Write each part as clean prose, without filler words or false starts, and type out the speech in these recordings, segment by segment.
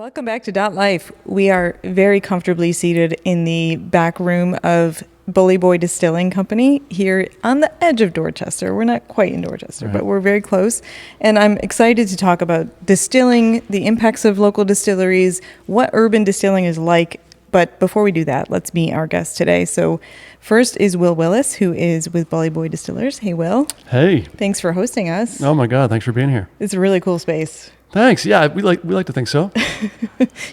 Welcome back to Dot Life. We are very comfortably seated in the back room of Bully Boy Distilling Company here on the edge of Dorchester. We're not quite in Dorchester, Right. but we're very close. And I'm excited to talk about distilling, the impacts of local distilleries, what urban distilling is like. But before we do that, let's meet our guest today. So first is Will Willis, who is with Bully Boy Distillers. Hey, Will. Hey. Thanks for hosting us. Oh my God. Thanks for being here. It's a really cool space. Thanks. Yeah, we like to think so.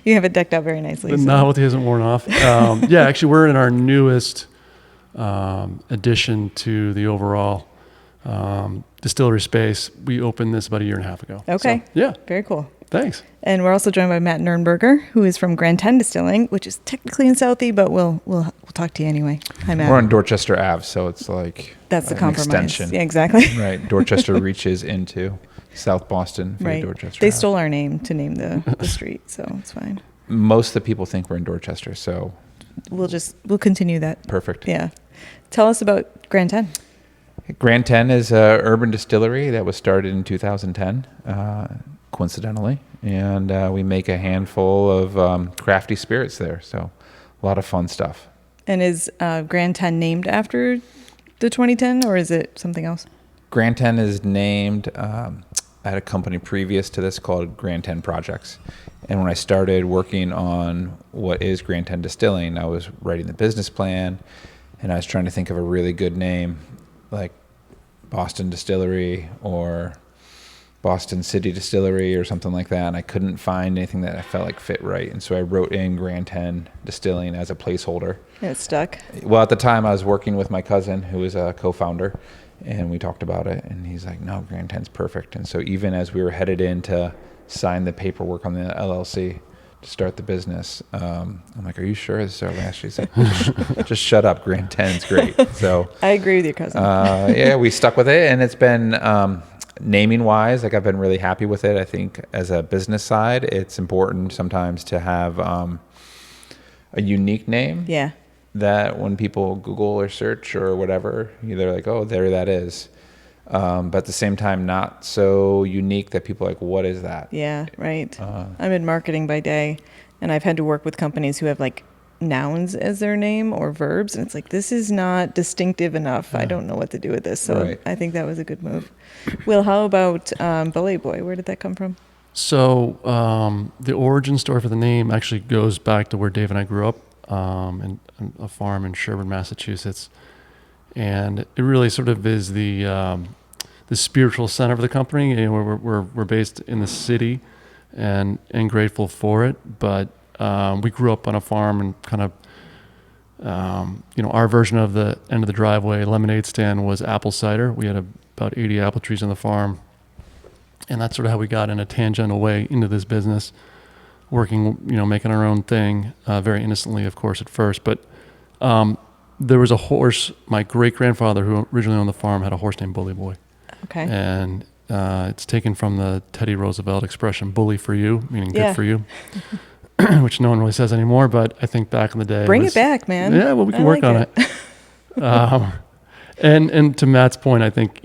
You have it decked out very nicely. The so. novelty hasn't worn off. Yeah, actually, we're in our newest addition to the overall distillery space. We opened this about a year and a half ago. Okay. So, yeah. Very cool. Thanks. And we're also joined by Matt Nuernberger, who is from GrandTen Distilling, which is technically in Southie, but we'll talk to you anyway. Hi, Matt. We're on Dorchester Ave, so it's like That's the an compromise. extension. Yeah, exactly. Right. Dorchester reaches into South Boston via Right. Dorchester They Ave. stole our name to name the street, so it's fine. Most of the people think we're in Dorchester, so We'll continue that. perfect. Yeah. Tell us about GrandTen. GrandTen is an urban distillery that was started in 2010, coincidentally, and we make a handful of crafty spirits there, so a lot of fun stuff. And is GrandTen named after the 2010, or is it something else? GrandTen is named at a company previous to this called GrandTen Projects. And when I started working on what is GrandTen Distilling, I was writing the business plan, and I was trying to think of a really good name, like Boston Distillery or Boston City Distillery or something like that. And I couldn't find anything that I felt like fit right. And so I wrote in GrandTen Distilling as a placeholder. And it's stuck. Well, at the time I was working with my cousin, who was a co-founder, and we talked about it, and he's like, no, GrandTen's perfect. And so even as we were headed in to sign the paperwork on the LLC to start the business, I'm like, are you sure this is our last? She's like, just shut up, GrandTen's great. So I agree with your cousin. yeah, we stuck with it, and it's been naming wise, like I've been really happy with it. I think as a business side, it's important sometimes to have a unique name. Yeah. That when people Google or search or whatever, they're like, oh, there that is. But at the same time, not so unique that people are like, what is that? Yeah, right. I'm in marketing by day, and I've had to work with companies who have like nouns as their name or verbs, and it's like, this is not distinctive enough. I don't know what to do with this. So Right. I think that was a good move. Will, how about Bully Boy? Where did that come from? So the origin story for the name actually goes back to where Dave and I grew up, in a farm in Sherburne, Massachusetts. And it really sort of is the spiritual center of the company. You know, we're based in the city, and grateful for it. But we grew up on a farm, and kind of our version of the end of the driveway lemonade stand was apple cider. We had about 80 apple trees on the farm, and that's sort of how we got in a tangential way into this business, working, making our own thing, very innocently, of course, at first. But there was a horse. My great-grandfather, who originally owned the farm, had a horse named Bully Boy. Okay. And it's taken from the Teddy Roosevelt expression, bully for you, meaning Yeah. good for you, which no one really says anymore, but I think back in the day... Bring it back, man. Yeah, well, we can work on it. And to Matt's point, I think,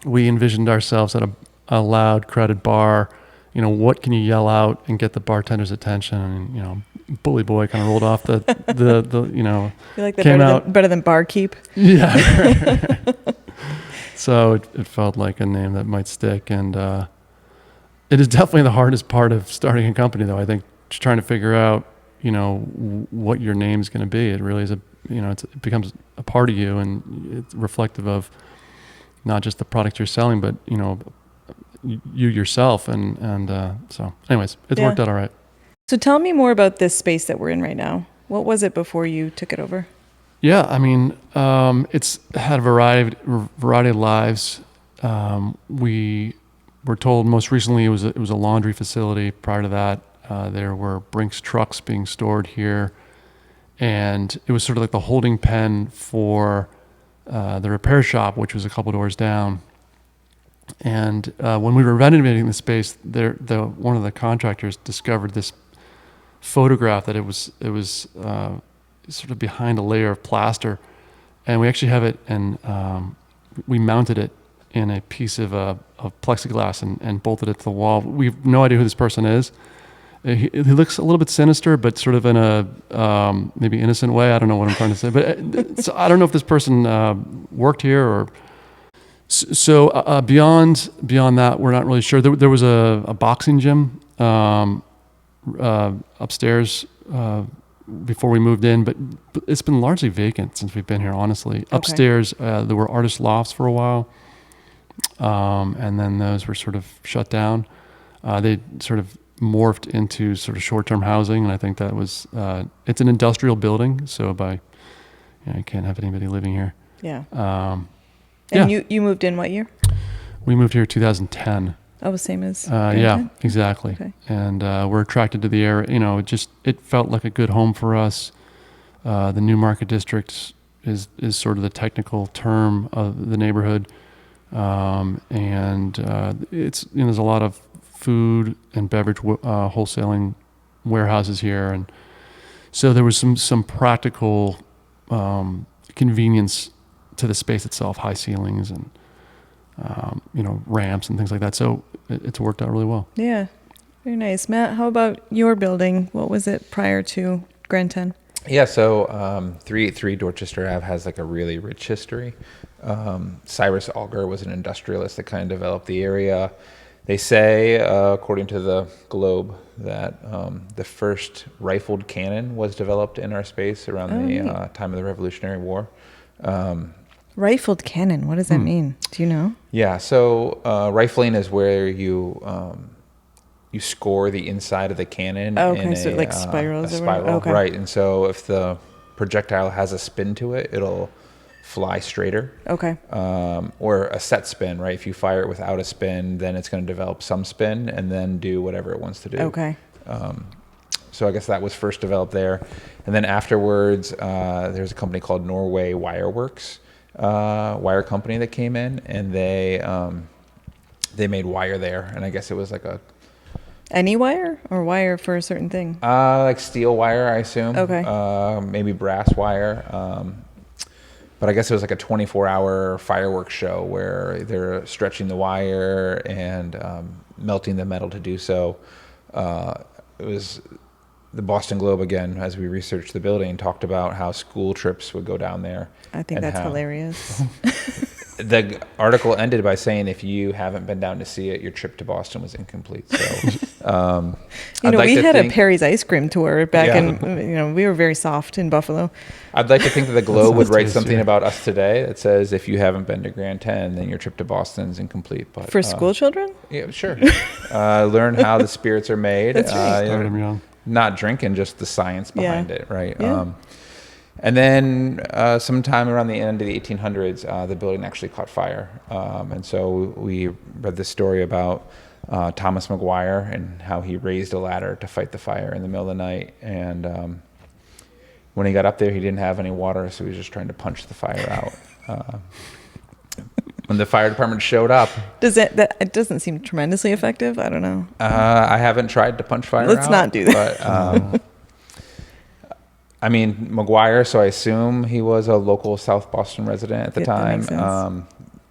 we envisioned ourselves at a loud, crowded bar. What can you yell out and get the bartender's attention? And, Bully Boy kind of rolled off the You like that came better than Barkeep? Yeah. So it felt like a name that might stick. And it is definitely the hardest part of starting a company, though. I think just trying to figure out, what your name's going to be. It really is it becomes a part of you, and it's reflective of not just the product you're selling, but, you yourself. And so anyways, it's worked out all right. So tell me more about this space that we're in right now. What was it before you took it over? Yeah, I mean, it's had a variety of lives. We were told most recently it was a laundry facility. Prior to that, there were Brinks trucks being stored here, and it was sort of like the holding pen for the repair shop, which was a couple doors down. And when we were renovating the space, one of the contractors discovered this photograph that it was sort of behind a layer of plaster, and we actually have it, and we mounted it in a piece of plexiglass and bolted it to the wall. We have no idea who this person is, he looks a little bit sinister, but sort of in a maybe innocent way. I don't know what I'm trying to say, but so I don't know if this person worked here or. So beyond that, we're not really sure. There was a boxing gym upstairs before we moved in, but it's been largely vacant since we've been here. Honestly, upstairs there were artist lofts for a while, and then those were sort of shut down. They sort of morphed into sort of short-term housing, and I think that was it's an industrial building, so you can't have anybody living here. Yeah. And you moved in what year? We moved here 2010. Oh, same as yeah, exactly. Okay. And we're attracted to the area. It felt like a good home for us. The Nuernberger district is sort of the technical term of the neighborhood, and it's there's a lot of food and beverage wholesaling warehouses here, and so there was some practical convenience to the space itself, high ceilings and ramps and things like that. So it's worked out really well. Yeah, very nice. Matt, how about your building? What was it prior to GrandTen? Yeah, so 383 Dorchester Ave has like a really rich history. Cyrus Alger was an industrialist that kind of developed the area. They say, according to the Globe, that the first rifled cannon was developed in our space around the time of the Revolutionary War. Rifled cannon, what does that mean? Do you know? Yeah, so rifling is where you score the inside of the cannon. Oh, okay, in so it like spirals a or whatever? spiral, Okay. right? And so if the projectile has a spin to it, it'll fly straighter. Okay. Or a set spin, right? If you fire it without a spin, then it's going to develop some spin and then do whatever it wants to do. Okay. So I guess that was first developed there. And then afterwards, there's a company called Norway Wire Works, wire company that came in, and they made wire there. And I guess it was like Any wire or wire for a certain thing? like steel wire, I assume. Okay. Maybe brass wire. But I guess it was like a 24-hour fireworks show where they're stretching the wire and melting the metal to do so. It was the Boston Globe, again, as we researched the building, talked about how school trips would go down there. I think that's hilarious. The article ended by saying, if you haven't been down to see it, your trip to Boston was incomplete. So, we had a Perry's ice cream tour back in, we were very soft in Buffalo. I'd like to think that the Globe would write something about us today that says, if you haven't been to GrandTen, then your trip to Boston is incomplete. But for school children? Yeah, sure. Learn how the spirits are made. That's right. Start them young. Not drinking, just the science behind it, right? Yeah. And then sometime around the end of the 1800s, the building actually caught fire. And so we read this story about Thomas Maguire and how he raised a ladder to fight the fire in the middle of the night. And when he got up there, he didn't have any water, so he was just trying to punch the fire out. When the fire department showed up, It doesn't seem tremendously effective. I don't know. I haven't tried to punch fire out. Let's not do that. But, I mean, Maguire, so I assume he was a local South Boston resident at the time. That makes sense.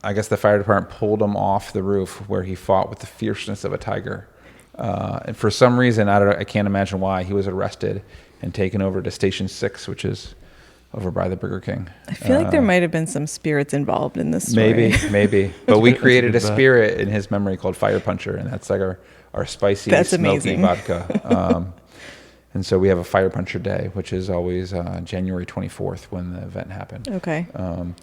I guess the fire department pulled him off the roof where he fought with the fierceness of a tiger. And for some reason, I can't imagine why, he was arrested and taken over to Station 6, which is over by the Burger King. I feel like there might have been some spirits involved in this story. Maybe. But we created a spirit in his memory called Fire Puncher, and that's like our spicy, smoky amazing. vodka. And so we have a Fire Puncher Day, which is always January 24th when the event happened. Okay.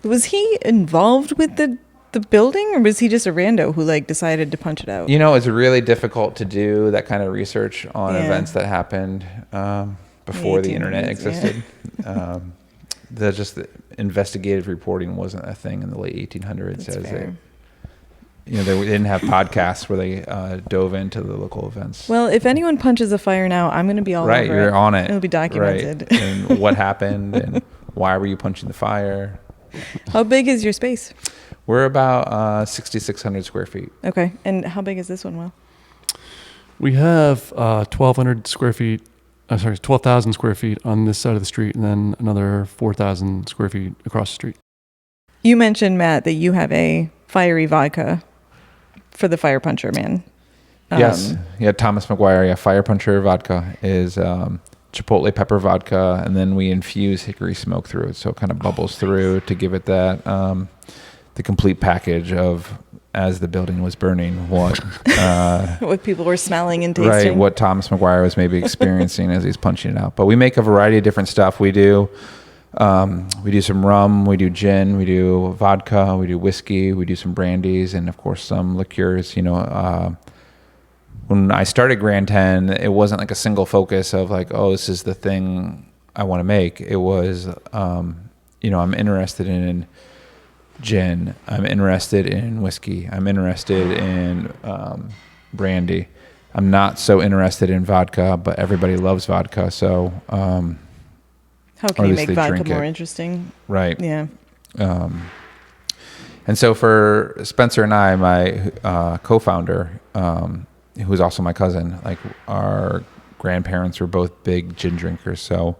Was he involved with the building, or was he just a rando who decided to punch it out? It's really difficult to do that kind of research on events that happened before the internet existed. The investigative reporting wasn't a thing in the late 1800s. That's fair. They didn't have podcasts where they dove into the local events. Well, if anyone punches a fire now, I'm going to be all over it. Right, you're on it. It'll be documented. Right. And what happened and why were you punching the fire? How big is your space? We're about 6,600 square feet. Okay. And how big is this one, Will? We have 1,200 square feet. 12,000 square feet on this side of the street, and then another 4,000 square feet across the street. You mentioned, Matt, that you have a fiery vodka for the Fire Puncher Man. Yes. Yeah. Thomas McGuire. Yeah. Fire Puncher vodka is chipotle pepper vodka, and then we infuse hickory smoke through it, so it kind of bubbles through to give it that the complete package of, as the building was burning, what what people were smelling and tasting. right, what Thomas McGuire was maybe experiencing as he's punching it out. But we make a variety of different stuff. We do some rum, we do gin, we do vodka, we do whiskey, we do some brandies, and of course some liqueurs. When I started GrandTen, it wasn't like a single focus of like, oh, this is the thing I want to make. It was, I'm interested in gin. I'm interested in whiskey. I'm interested in brandy. I'm not so interested in vodka, but everybody loves vodka. So, how can you make vodka more interesting? Right. Yeah. And so for Spencer and I, my co-founder, who is also my cousin, like our grandparents were both big gin drinkers. So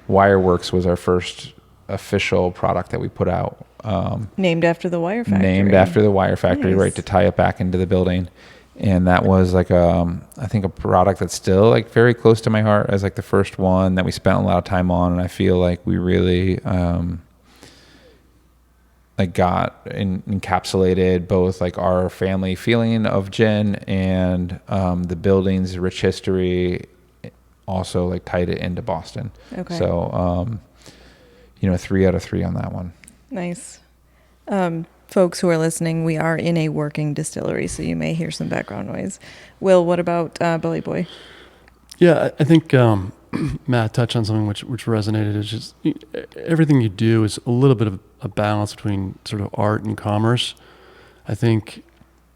Wireworks was our first official product that we put out. Named after the wire factory. Named after the wire factory, nice. Right, to tie it back into the building. And that was like I think a product that's still like very close to my heart as like the first one that we spent a lot of time on. And I feel like we really like got encapsulated both like our family feeling of gin and the building's rich history, also like tied it into Boston. Okay. So, 3 out of 3 on that one. Nice. Folks who are listening, we are in a working distillery, so you may hear some background noise. Will, what about Billy Boy? Yeah, I think Matt touched on something which resonated. Is just everything you do is a little bit of a balance between sort of art and commerce. I think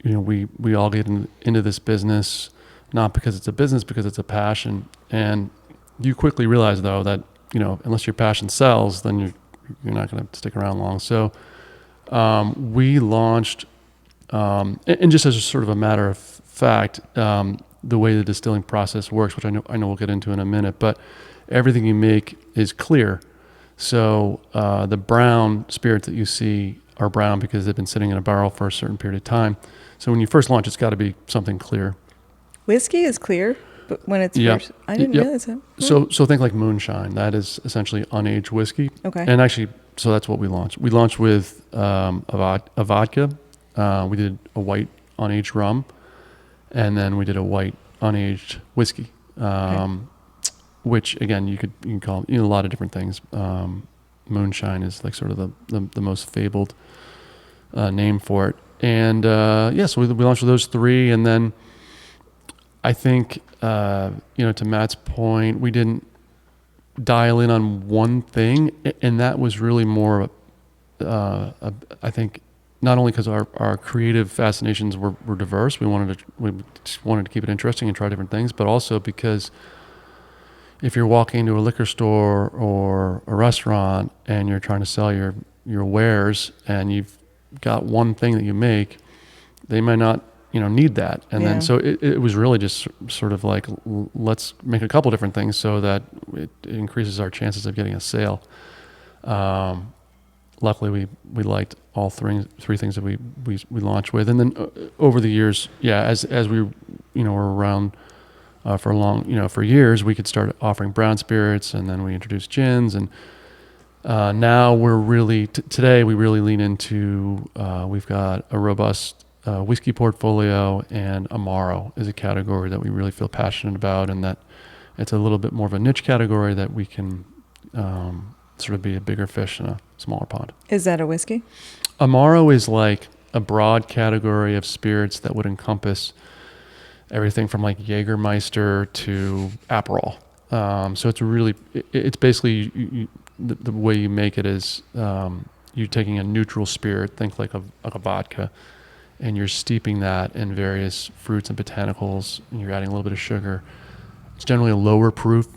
we all get into this business not because it's a business, because it's a passion, and you quickly realize though that unless your passion sells, then you're not going to stick around long. So we launched, and just as a sort of a matter of fact, the way the distilling process works, which I know we'll get into in a minute, but everything you make is clear. So the brown spirits that you see are brown because they've been sitting in a barrel for a certain period of time. So when you first launch, it's got to be something clear. Whiskey is clear, but when it's first, I didn't realize that. So think like moonshine. That is essentially unaged whiskey. Okay. And actually, so that's what we launched. We launched with a vodka. We did a white unaged rum, and then we did a white unaged whiskey, which again you can call a lot of different things. Moonshine is like sort of the most fabled name for it. And so we launched with those 3, and then I think to Matt's point, we didn't dial in on one thing, and that was really more I think not only because our creative fascinations were diverse, we just wanted to keep it interesting and try different things, but also because if you're walking into a liquor store or a restaurant and you're trying to sell your wares and you've got one thing that you make, they might not need that. And then so it was really just sort of like, let's make a couple different things so that it increases our chances of getting a sale. Luckily we liked all three things that we launched with. And then over the years, as we were around for years, we could start offering brown spirits, and then we introduced gins, and now we're really today we really lean into we've got a robust whiskey portfolio, and Amaro is a category that we really feel passionate about, and that it's a little bit more of a niche category that we can sort of be a bigger fish in a smaller pond. Is that a whiskey? Amaro is like a broad category of spirits that would encompass everything from like Jägermeister to Aperol. So it's basically the way you make it is you're taking a neutral spirit, think like a vodka, and you're steeping that in various fruits and botanicals, and you're adding a little bit of sugar. It's generally a lower proof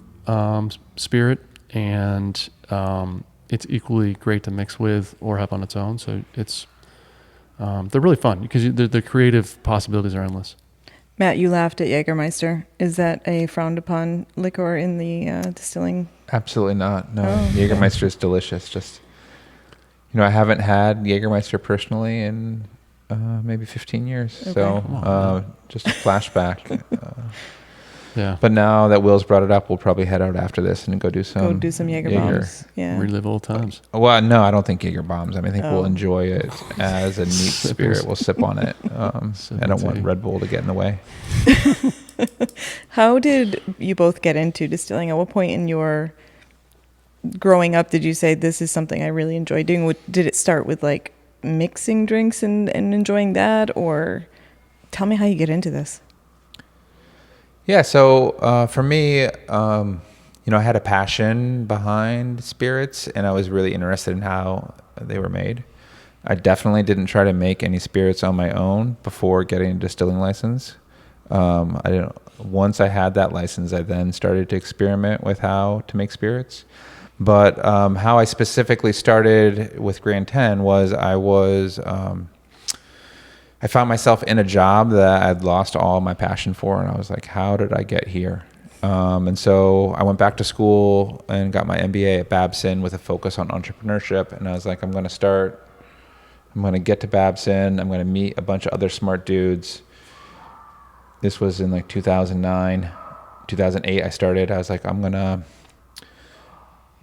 spirit, and it's equally great to mix with or have on its own. So it's they're really fun because the creative possibilities are endless. Matt, you laughed at Jägermeister. Is that a frowned upon liquor in the distilling? Absolutely not. No, Jägermeister is delicious. Just I haven't had Jägermeister personally in maybe 15 years. Okay. So just a flashback. Yeah. But now that Will's brought it up, we'll probably head out after this and go do some Jaeger bombs. Yeah. Relive old times. Well, no, I don't think Jaeger bombs. I mean, I think we'll Oh. enjoy it as a neat spirit. We'll sip on it. I don't want Red Bull to get in the way. How did you both get into distilling? At what point in your growing up did you say this is something I really enjoy doing? Did it start with like mixing drinks and enjoying that, or tell me how you get into this? Yeah, so for me, I had a passion behind spirits, and I was really interested in how they were made. I definitely didn't try to make any spirits on my own before getting a distilling license. Once I had that license, I then started to experiment with how to make spirits. But how I specifically started with GrandTen was I found myself in a job that I'd lost all my passion for, and I was like, how did I get here? And so I went back to school and got my MBA at Babson with a focus on entrepreneurship, and I was like, I'm going to get to Babson, I'm going to meet a bunch of other smart dudes. This was in like 2009, 2008 I started. I was like,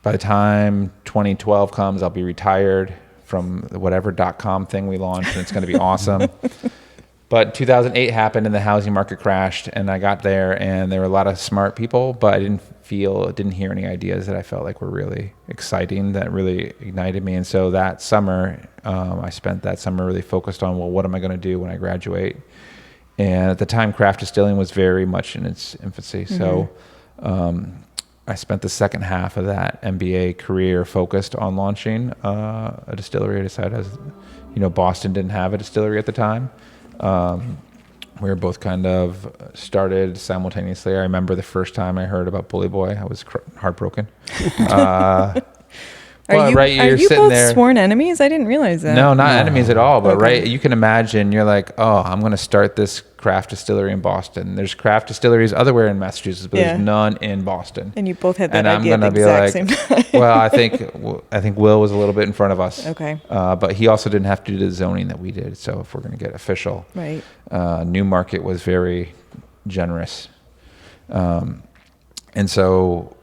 by the time 2012 comes, I'll be retired from whatever .com thing we launched, and it's going to be awesome. But 2008 happened and the housing market crashed, and I got there and there were a lot of smart people, but I didn't hear any ideas that I felt like were really exciting, that really ignited me. And so that summer, I spent that summer really focused on, well, what am I going to do when I graduate? And at the time, craft distilling was very much in its infancy. So I spent the second half of that MBA career focused on launching a distillery. I decided, Boston didn't have a distillery at the time. We were both kind of started simultaneously. I remember the first time I heard about Bully Boy, I was heartbroken. Are you sitting both there. sworn enemies? I didn't realize that. No, not enemies at all. But Okay. you can imagine, you're like, oh, I'm going to start this craft distillery in Boston. There's craft distilleries everywhere in Massachusetts, but there's none in Boston. And you both had that And I'm idea at the gonna be exact like, same time. well, I think Will was a little bit in front of us. Okay. But he also didn't have to do the zoning that we did. So if we're going to get official, Right. Newmarket was very generous. And so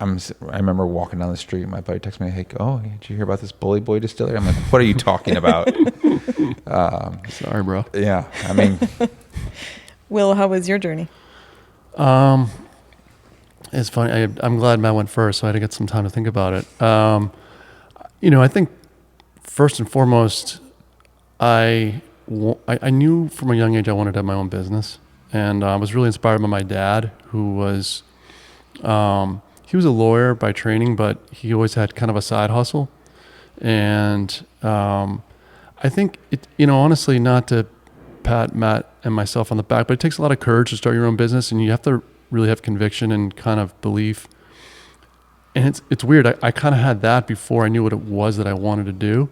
I remember walking down the street, and my buddy texted me, hey, did you hear about this Bully Boy distillery? I'm like, what are you talking about? Sorry, bro. Yeah, I mean, Will, how was your journey? It's funny. I'm glad Matt went first, so I had to get some time to think about it. I think first and foremost, I knew from a young age I wanted to have my own business, and I was really inspired by my dad, who was he was a lawyer by training, but he always had kind of a side hustle, and I think it, honestly, not to pat Matt and myself on the back, but it takes a lot of courage to start your own business, and you have to really have conviction and kind of belief. And it's weird. I kind of had that before I knew what it was that I wanted to do.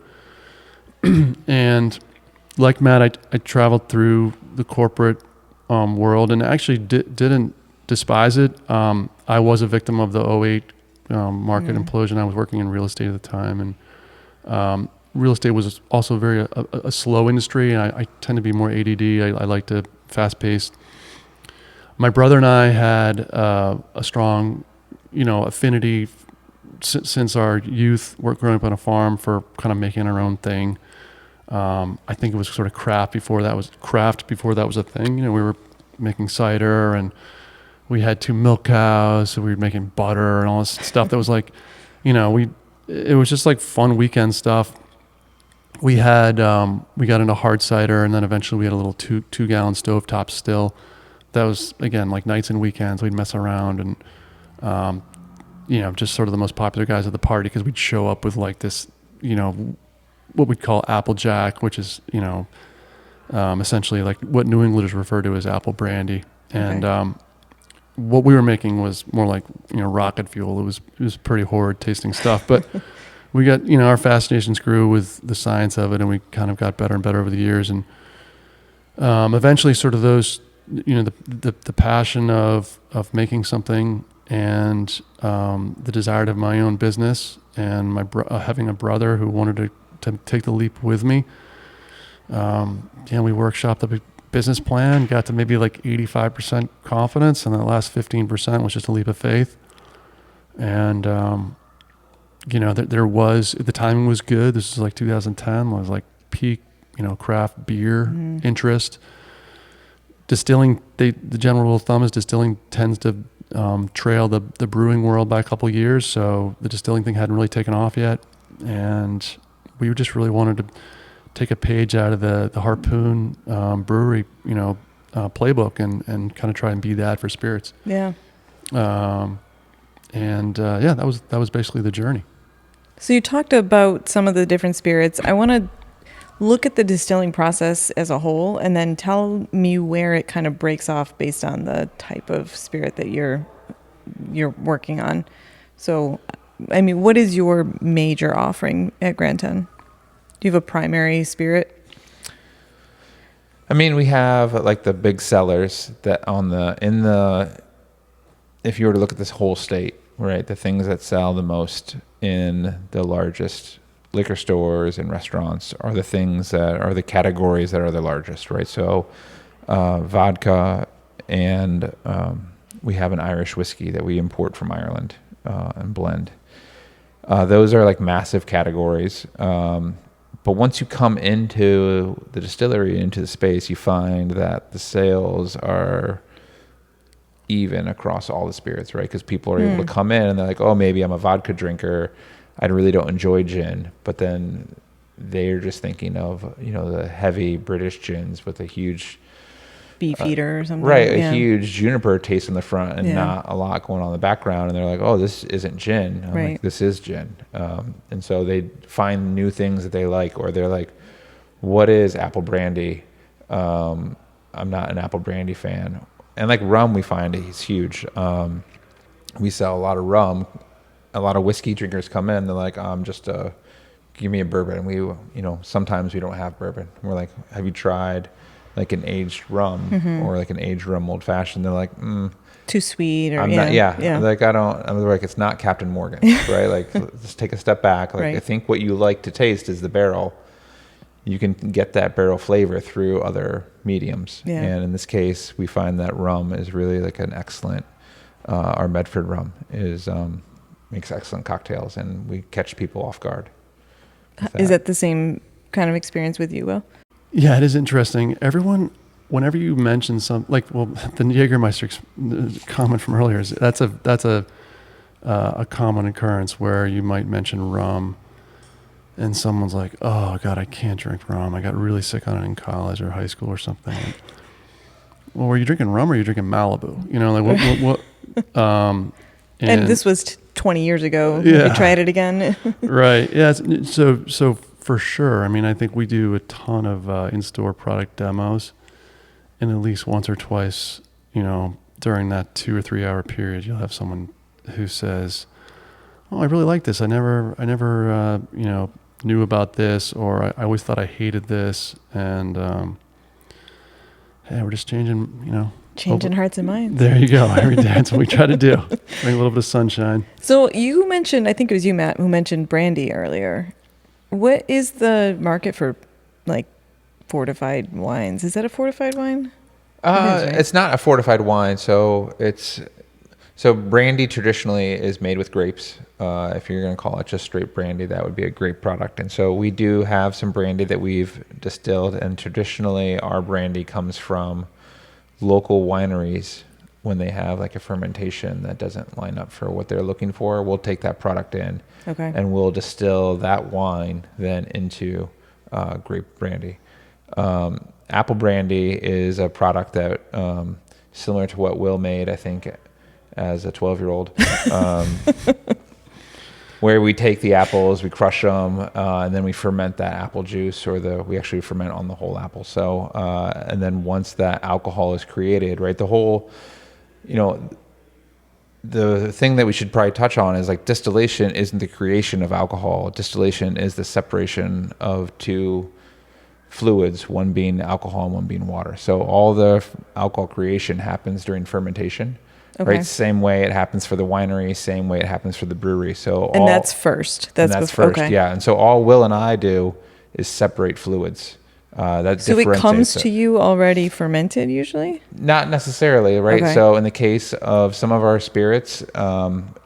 And like Matt, I traveled through the corporate world, and actually didn't despise it. I was a victim of the '08 market implosion. I was working in real estate at the time, and real estate was also very a slow industry, and I tend to be more ADD. I like to fast-paced. My brother and I had a strong, affinity since our youth. We're growing up on a farm for kind of making our own thing. I think it was sort of craft before that was a thing. We were making cider, and we had 2 milk cows, so we were making butter and all this stuff that was like, it was just like fun weekend stuff. We got into hard cider, and then eventually we had a little 2-gallon stovetop still. That was, again, like nights and weekends. We'd mess around and, just sort of the most popular guys at the party, because we'd show up with like this, what we'd call Applejack, which is, essentially like what New Englanders refer to as apple brandy. And what we were making was more like, rocket fuel. It was pretty horrid tasting stuff. But we got, our fascinations grew with the science of it, and we kind of got better and better over the years. And eventually sort of those, the passion of making something, and the desire to have my own business, and having a brother who wanted to take the leap with me, We workshopped the business plan, got to maybe like 85% confidence, and the last 15% was just a leap of faith. And, there was, the timing was good. This was like 2010, was like peak, craft beer interest. Distilling, the general rule of thumb is distilling tends to trail the brewing world by a couple of years. So the distilling thing hadn't really taken off yet. And we just really wanted to take a page out of the Harpoon brewery, playbook and kind of try and be that for spirits. Yeah. That was basically the journey. So you talked about some of the different spirits. I want to look at the distilling process as a whole and then tell me where it kind of breaks off based on the type of spirit that you're working on. So, what is your major offering at GrandTen? Do you have a primary spirit? We have like the big sellers that if you were to look at this whole state, right, the things that sell the most in the largest liquor stores and restaurants are the things that are the categories that are the largest, right? So vodka and we have an Irish whiskey that we import from Ireland and blend. Those are like massive categories. But once you come into the distillery, into the space, you find that the sales are even across all the spirits, right? Because people are able to come in and they're like, oh, maybe I'm a vodka drinker. I really don't enjoy gin. But then they're just thinking of, the heavy British gins with a huge Beefeater or something. Right, a huge juniper taste in the front and not a lot going on in the background. And they're like, oh, this isn't gin. I'm like, this is gin. And so they find new things that they like, or they're like, what is apple brandy? I'm not an apple brandy fan. And like rum, we find is huge. We sell a lot of rum. A lot of whiskey drinkers come in. They're like, give me a bourbon. And we, sometimes we don't have bourbon. And we're like, have you tried like an aged rum or like an aged rum old fashioned? They're like, too sweet, or I'm not. Yeah. Like I'm like, it's not Captain Morgan, right? Like, let's take a step back. Like, I think what you like to taste is the barrel. You can get that barrel flavor through other mediums. Yeah. And in this case, we find that rum is really like an excellent. Our Medford rum makes excellent cocktails, and we catch people off guard. Is that the same kind of experience with you, Will? Yeah, it is interesting. Everyone, whenever you mention the Jägermeister comment from earlier, that's a common occurrence where you might mention rum, and someone's like, "Oh God, I can't drink rum. I got really sick on it in college or high school or something." Well, were you drinking rum or were you drinking Malibu? What? And this was 20 years ago. Yeah. You tried it again. Right. Yeah. So for sure. I think we do a ton of in-store product demos, and at least once or twice, during that 2 or 3 hour period, you'll have someone who says, "Oh, I really like this. I never, knew about this, or I always thought I hated this." And we're just changing, Changing hearts and minds. There you go. Every day. That's what we try to do. Bring a little bit of sunshine. So you mentioned, I think it was you, Matt, who mentioned brandy earlier. What is the market for like fortified wines? Is that a fortified wine? It's not a fortified wine. So brandy traditionally is made with grapes. If you're going to call it just straight brandy, that would be a grape product. And so we do have some brandy that we've distilled, and traditionally our brandy comes from local wineries. When they have like a fermentation that doesn't line up for what they're looking for, we'll take that product in, and we'll distill that wine then into grape brandy. Apple brandy is a product that similar to what Will made, I think, as a 12-year-old, where we take the apples, we crush them, and then we ferment that apple juice, we actually ferment on the whole apple. So, and then once that alcohol is created, right, the whole, the thing that we should probably touch on is like distillation isn't the creation of alcohol. Distillation is the separation of two fluids, one being alcohol and one being water. So all the alcohol creation happens during fermentation. Okay. Right, same way it happens for the winery, same way it happens for the brewery. And that's first. That's first, yeah. And so all Will and I do is separate fluids. That So it comes differentiates to you already fermented usually? Not necessarily, right? Okay. So in the case of some of our spirits,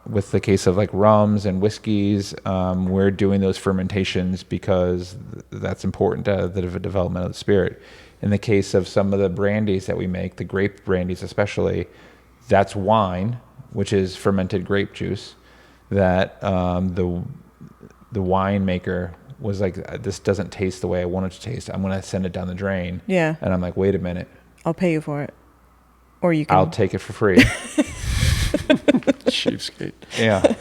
with the case of like rums and whiskeys, we're doing those fermentations because that's important to the development of the spirit. In the case of some of the brandies that we make, the grape brandies especially, that's wine, which is fermented grape juice, that the winemaker was like, this doesn't taste the way I want it to taste. I'm going to send it down the drain. Yeah. And I'm like, wait a minute. I'll pay you for it. Or you can. I'll take it for free. Cheapskate. Yeah.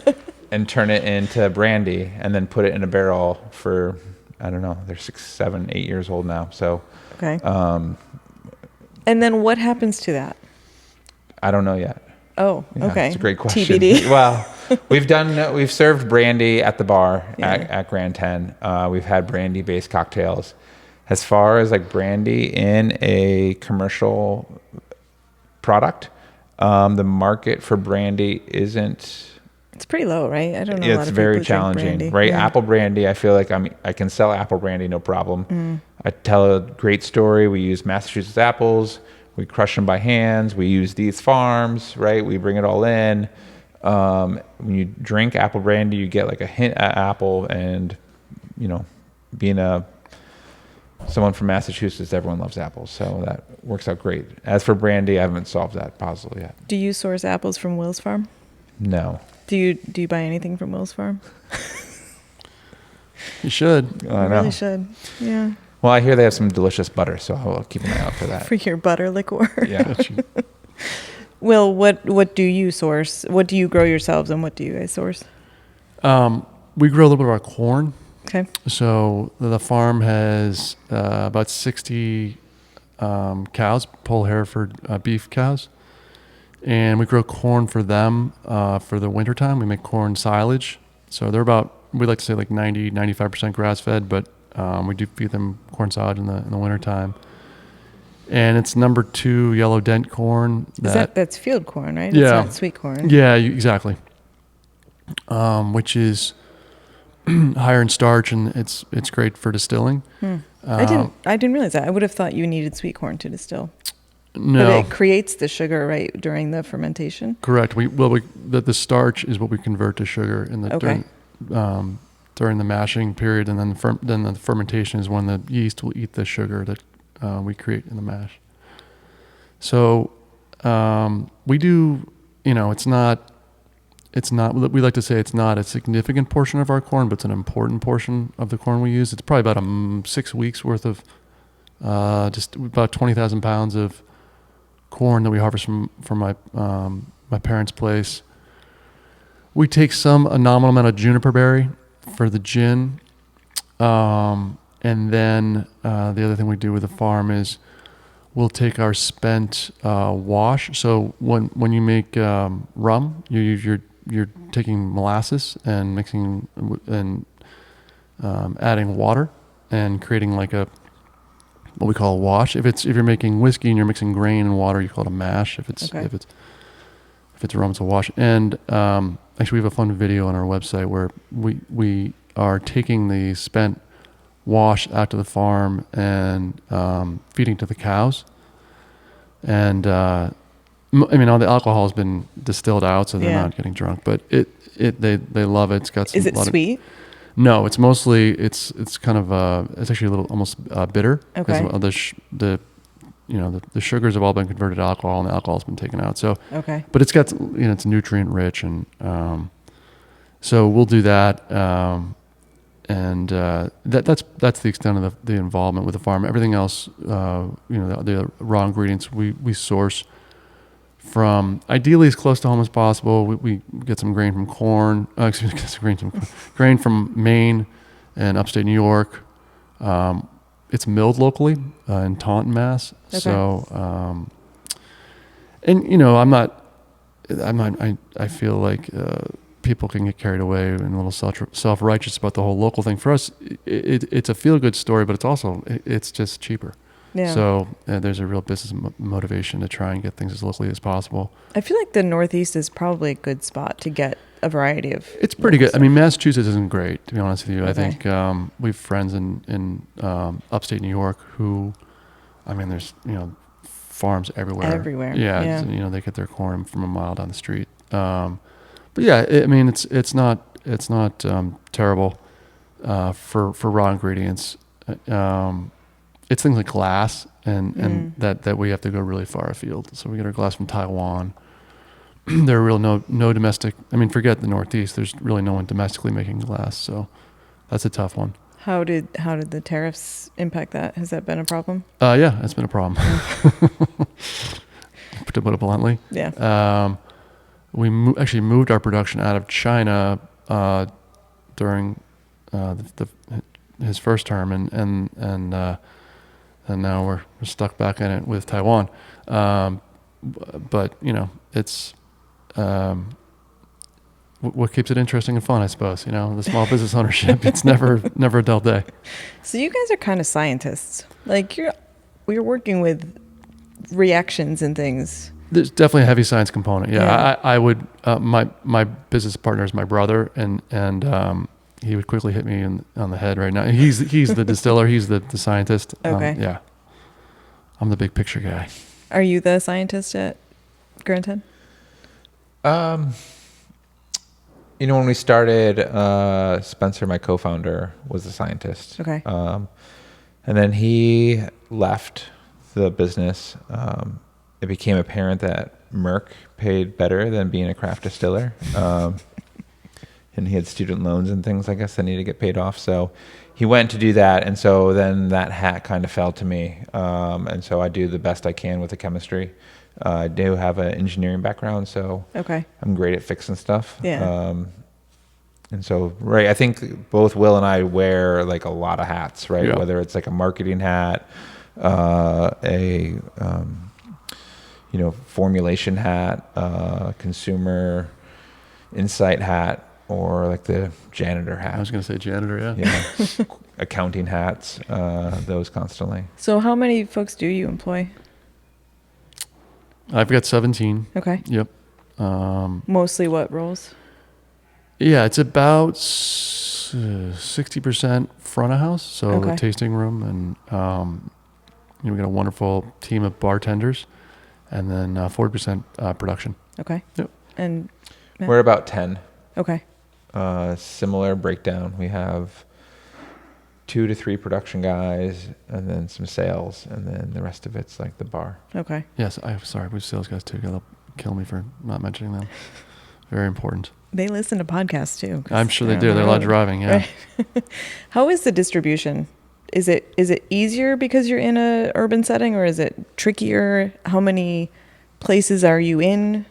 And turn it into brandy and then put it in a barrel for, I don't know, they're 6, 7, 8 years old now. So, Okay. And then what happens to that? I don't know yet. Oh, Yeah, okay. It's a great question. TBD. Well, we've served brandy at the bar Yeah. at GrandTen. We've had brandy based cocktails. As far as like brandy in a commercial product, the market for brandy isn't. It's pretty low, right? I don't know. A lot It's of very people drink challenging, brandy. right? Yeah. Apple brandy, I feel like I can sell apple brandy no problem. I tell a great story. We use Massachusetts apples. We crush them by hands. We use these farms, right? We bring it all in. When you drink apple brandy, you get like a hint at apple, and you know, being someone from Massachusetts, everyone loves apples, so that works out great. As for brandy, I haven't solved that puzzle yet. Do you source apples from Willis Farm? No. Do you buy anything from Willis Farm? You should. I You know. really should. Yeah. Well, I hear they have some delicious butter, so I'll keep an eye out for that. For your butter liqueur. Yeah. Will, what do you source? What do you grow yourselves, and what do you guys source? We grow a little bit of our corn. Okay. So the farm has about 60 cows, Pole Hereford beef cows. And we grow corn for them for the wintertime. We make corn silage. So they're about, we like to say like 90, 95% grass fed, but we do feed them corn silage in the wintertime. And it's number 2 yellow dent corn. That's field corn, right? Yeah. It's not sweet corn. Yeah, exactly. Which is higher in starch, and it's great for distilling. I didn't realize that. I would have thought you needed sweet corn to distill. No, But it creates the sugar, right, during the fermentation? correct. The starch is what we convert to sugar in the Okay. during the mashing period, and then the fermentation is when the yeast will eat the sugar that we create in the mash. So we do, it's not. We like to say it's not a significant portion of our corn, but it's an important portion of the corn we use. It's probably about 6 weeks worth of just about 20,000 pounds of corn that we harvest from my parents' place. We take a nominal amount of juniper berry for the gin, and then the other thing we do with the farm is we'll take our spent wash. So when you make rum, you're taking molasses and mixing and adding water and creating like what we call a wash. If you're making whiskey and you're mixing grain and water, you call it a mash. If it's rum, it's a wash. And actually, we have a fun video on our website where we are taking the spent wash out to the farm and feeding to the cows. And all the alcohol has been distilled out, so they're Yeah. not getting drunk. But they love it. It's got some. Is it sweet? No, it's mostly it's kind of it's actually a little almost bitter. Okay. Because the sugars have all been converted to alcohol, and the alcohol's been taken out. So, Okay. but it's got it's nutrient rich, and so we'll do that. And that's the extent of the involvement with the farm. Everything else, the raw ingredients we source from ideally as close to home as possible. We get some grain from corn. Grain from Maine and upstate New York. It's milled locally in Taunton, Mass. Okay. So, I feel like people can get carried away and a little self-righteous about the whole local thing. For us, it's a feel-good story, but it's just cheaper. Yeah. So there's a real business motivation to try and get things as locally as possible. I feel like the Northeast is probably a good spot to get a variety of. It's pretty local good. I mean, Massachusetts isn't great, to be honest with you. I Okay. think we have friends in upstate New York who, I mean, there's farms everywhere. Everywhere, Yeah, yeah. they get their corn from a mile down the street. But yeah, I mean, it's not terrible for raw ingredients. It's things like glass and that we have to go really far afield. So we get our glass from Taiwan. There are real no domestic. I mean, forget the Northeast. There's really no one domestically making glass. So that's a tough one. How did the tariffs impact that? Has that been a problem? Yeah, it's been a problem. To put it bluntly. Yeah. We actually moved our production out of China during his first term, and now we're stuck back in it with Taiwan. But it's what keeps it interesting and fun, I suppose. The small business ownership. It's never a dull day. So you guys are kind of scientists. Like we're working with reactions and things. There's definitely a heavy science component. Yeah. Yeah. I would. My business partner is my brother, and he would quickly hit me on the head right now. He's the distiller. He's the scientist. Okay. Yeah. I'm the big picture guy. Are you the scientist at GrandTen? When we started, Spencer, my co-founder, was a scientist. Okay. And then he left the business. It became apparent that Merck paid better than being a craft distiller. And he had student loans and things, I guess, that needed to get paid off. So he went to do that. And so then that hat kind of fell to me. And so I do the best I can with the chemistry. I do have an engineering background, so Okay. I'm great at fixing stuff. Yeah. And so, right, I think both Will and I wear like a lot of hats, right? Yeah. Whether it's like a marketing hat, formulation hat, consumer insight hat, or like the janitor hat. I was going to say janitor. Yeah. Yeah. Accounting hats, those constantly. So how many folks do you employ? I've got 17. Okay. Yep. Mostly what roles? Yeah, it's about 60% front of house, so Okay. the tasting room, and we got a wonderful team of bartenders, and then 40% production. Okay. Yep. And We're about 10. okay. Similar breakdown. We have 2 to 3 production guys, and then some sales, and then the rest of it's like the bar. Okay. Yes, I'm sorry, we have sales guys too. They'll kill me for not mentioning them. Very important. They listen to podcasts too. 'Cause I'm sure they they're do. on They're the a lot road. driving. Yeah. Right. How is the distribution? Is it easier because you're in a urban setting, or is it trickier? How many places are you in?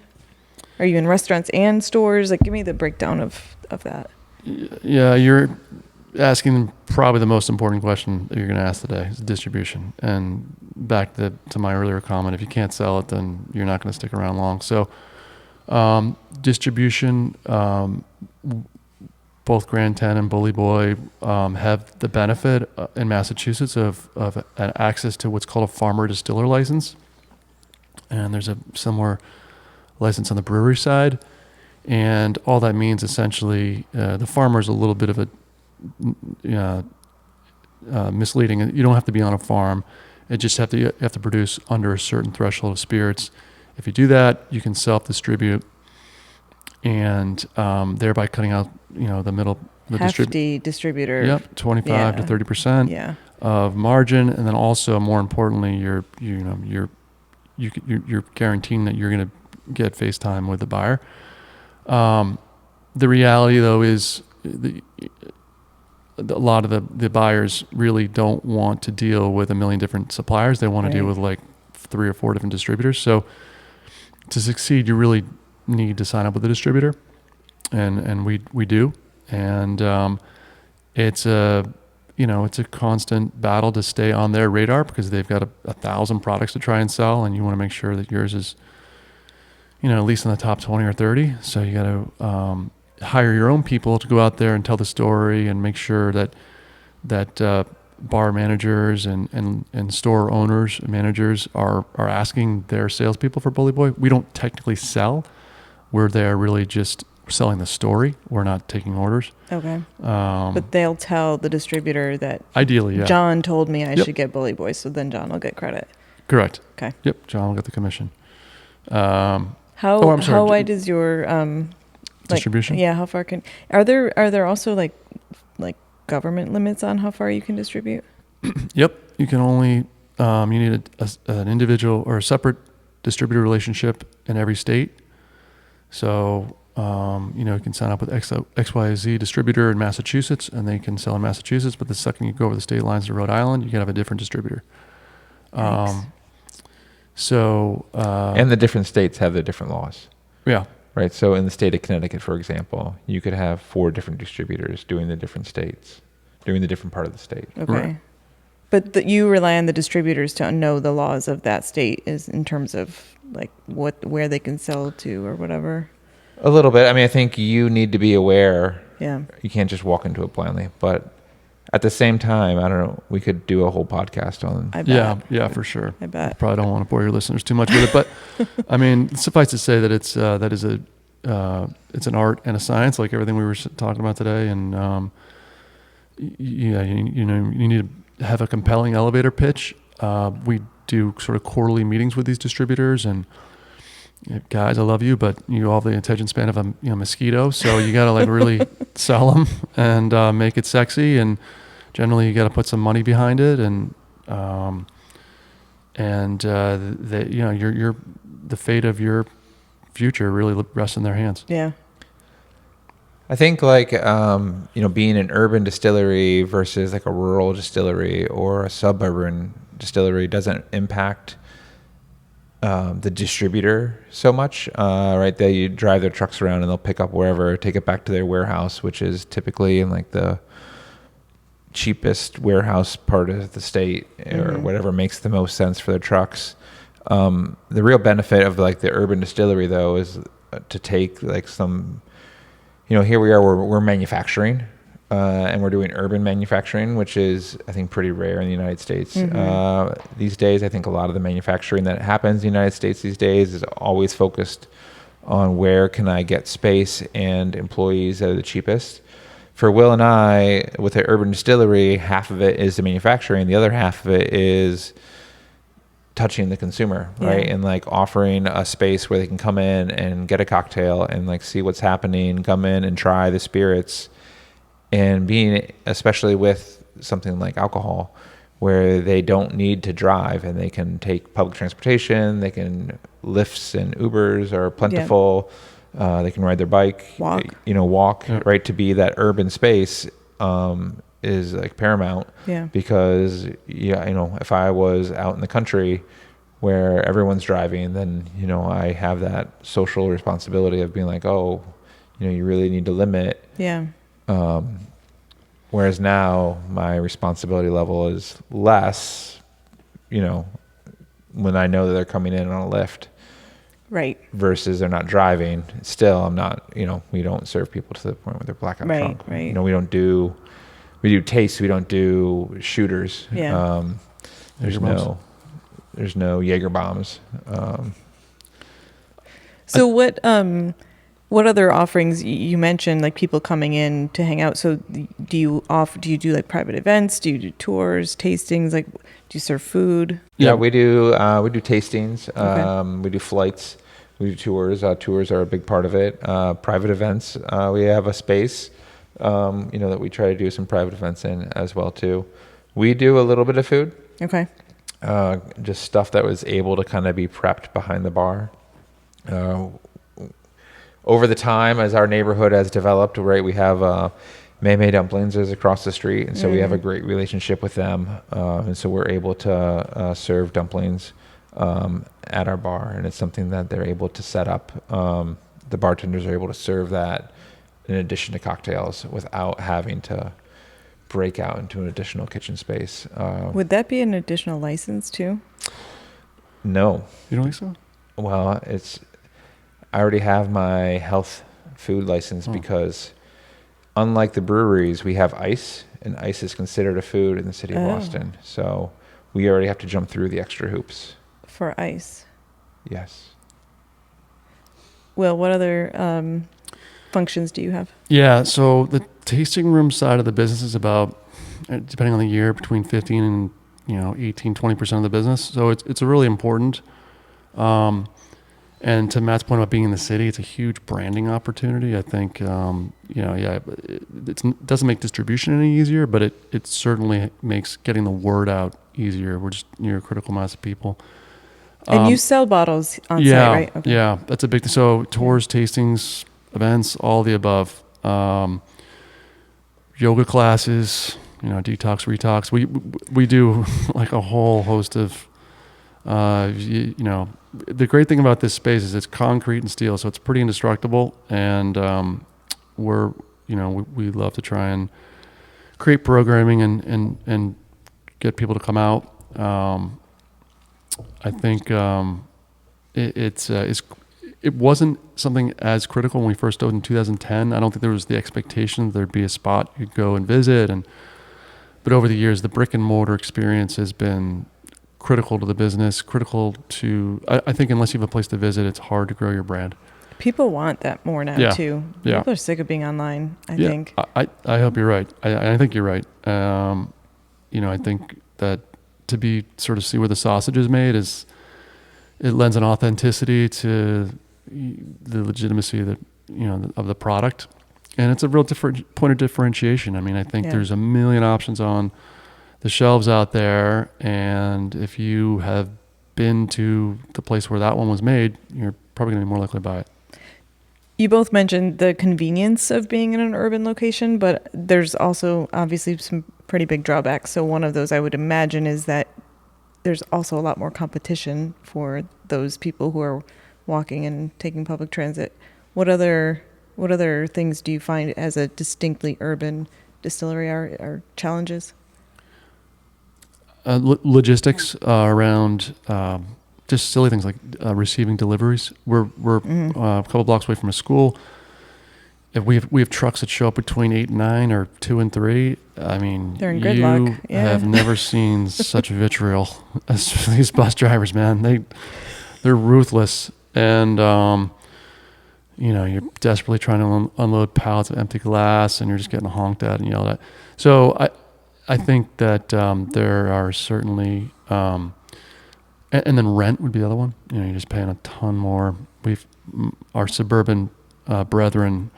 Are you in restaurants and stores? Like, give me the breakdown of that. Yeah, you're asking probably the most important question that you're going to ask today is distribution. And back to my earlier comment, if you can't sell it, then you're not going to stick around long. So distribution, both GrandTen and Bully Boy have the benefit in Massachusetts of an access to what's called a farmer distiller license. And there's a similar license on the brewery side. And all that means essentially the farmer is a little bit of a misleading. You don't have to be on a farm. You have to produce under a certain threshold of spirits. If you do that, you can self-distribute, and thereby cutting out the Hefty distributor. Yep, 25 to 30% Yeah. of margin, and then also more importantly, you're guaranteeing that you're going to get face time with the buyer. The reality though is a lot of the buyers really don't want to deal with a million different suppliers. They want to deal Right. with like 3 or 4 different distributors. So to succeed, you really need to sign up with a distributor, and we do. And it's a constant battle to stay on their radar because they've got 1,000 products to try and sell, and you want to make sure that yours is at least in the top 20 or 30. So you got to hire your own people to go out there and tell the story and make sure that bar managers and store owners and managers are asking their salespeople for Bully Boy. We don't technically sell. We're there really just selling the story. We're not taking orders. Okay. But they'll tell the distributor that Ideally, yeah. John told me I Yep. should get Bully Boys, so then John will get credit. Correct. Okay. Yep. John will get the commission. How I'm sorry. how wide is your Distribution? Yeah, how far can are there also like government limits on how far you can distribute? Yep. You can only you need an individual or a separate distributor relationship in every state. So you can sign up with XYZ distributor in Massachusetts, and they can sell in Massachusetts. But the second you go over the state lines to Rhode Island, you can have a different distributor. Yikes. And the different states have their different laws. Yeah. Right. So in the state of Connecticut, for example, you could have 4 different distributors doing the different states, doing the different part of the state. Okay. Right. But you rely on the distributors to know the laws of that state is in terms of like where they can sell to or whatever. A little bit. I mean, I think you need to be aware. Yeah. You can't just walk into it blindly. But at the same time, I don't know, we could do a whole podcast on. I bet. Yeah, for sure. I bet. Probably don't want to bore your listeners too much with it, but I mean, suffice to say that it's an art and a science, like everything we were talking about today. And you need to have a compelling elevator pitch. We do sort of quarterly meetings with these distributors, and guys, I love you, but you all have the attention span of a mosquito, so you got to like really sell them and make it sexy, and generally you got to put some money behind it, and the fate of your future really rests in their hands. Yeah. I think being an urban distillery versus like a rural distillery or a suburban distillery doesn't impact the distributor so much, right? They drive their trucks around and they'll pick up wherever, take it back to their warehouse, which is typically in like the cheapest warehouse part of the state or whatever makes the most sense for their trucks. The real benefit of like the urban distillery though is to take like some, here we are, we're manufacturing, and we're doing urban manufacturing, which is, I think, pretty rare in the United States. These days, I think a lot of the manufacturing that happens in the United States these days is always focused on where can I get space and employees that are the cheapest. For Will and I, with the urban distillery, half of it is the manufacturing, the other half of it is touching the consumer, right? And like offering a space where they can come in and get a cocktail and like see what's happening, come in and try the spirits, and being, especially with something like alcohol, where they don't need to drive and they can take public transportation, they can Lyfts and Ubers are plentiful, they can ride their bike, walk, right? To be that urban space is like paramount, because if I was out in the country where everyone's driving, then I have that social responsibility of being like, you really need to limit. Whereas now my responsibility level is less, when I know that they're coming in on a lift, right, versus they're not driving. Still, I'm not, we don't serve people to the point where they're blackout drunk. Right. We do tastes. We don't do shooters. There's no Jaeger bombs. So what other offerings you mentioned, like people coming in to hang out? So do you do like private events? Do you do tours, tastings? Like, do you serve food? Yeah, we do tastings. Okay. We do flights. We do tours. Tours are a big part of it. Private events. We have a space, that we try to do some private events in as well too. We do a little bit of food. Okay. Just stuff that was able to kind of be prepped behind the bar. Over the time, as our neighborhood has developed, right, we have May Dumplings is across the street, and so we have a great relationship with them, and so we're able to serve dumplings at our bar, and it's something that they're able to set up. The bartenders are able to serve that in addition to cocktails without having to break out into an additional kitchen space. Would that be an additional license too? No. You don't think so? Well, I already have my health food license because unlike the breweries, we have ice, and ice is considered a food in the city of Boston. So we already have to jump through the extra hoops. For ice? Yes. Well, what other functions do you have? Yeah, so the tasting room side of the business is about, depending on the year, between 15 and 18-20% of the business. So it's a really important. And to Matt's point about being in the city, it's a huge branding opportunity. I think it doesn't make distribution any easier, but it certainly makes getting the word out easier. We're just near a critical mass of people. And you sell bottles on Yeah, site, right? Okay. yeah, that's a big thing. So tours, tastings, events, all the above. Yoga classes, detox, retox. We do like a whole host of, the great thing about this space is it's concrete and steel, so it's pretty indestructible. And we love to try and create programming and get people to come out. I think it wasn't something as critical when we first opened in 2010. I don't think there was the expectation that there'd be a spot you'd go and visit. But over the years, the brick and mortar experience has been critical to the business, critical to, I think unless you have a place to visit, it's hard to grow your brand. People want that more now too. Yeah. People are sick of being online, I think. I hope you're right. I think you're right. I think that to be sort of see where the sausage is made it lends an authenticity to the legitimacy of the product, and it's a real different point of differentiation. I mean, I think there's a million options on the shelves out there, and if you have been to the place where that one was made, you're probably going to be more likely to buy it. You both mentioned the convenience of being in an urban location, but there's also obviously some pretty big drawbacks. So one of those I would imagine is that there's also a lot more competition for those people who are walking and taking public transit. What other things do you find as a distinctly urban distillery are challenges? Logistics around just silly things like receiving deliveries. We're a couple blocks away from a school. If we have trucks that show up between 8 and 9 or 2 and 3, I mean, they're in gridlock. You have never seen such vitriol as these bus drivers, man. They're ruthless, and you're desperately trying to unload pallets of empty glass, and you're just getting honked at and yelled at. So I think that there are certainly, and then rent would be the other one. You're just paying a ton more. Our suburban brethren.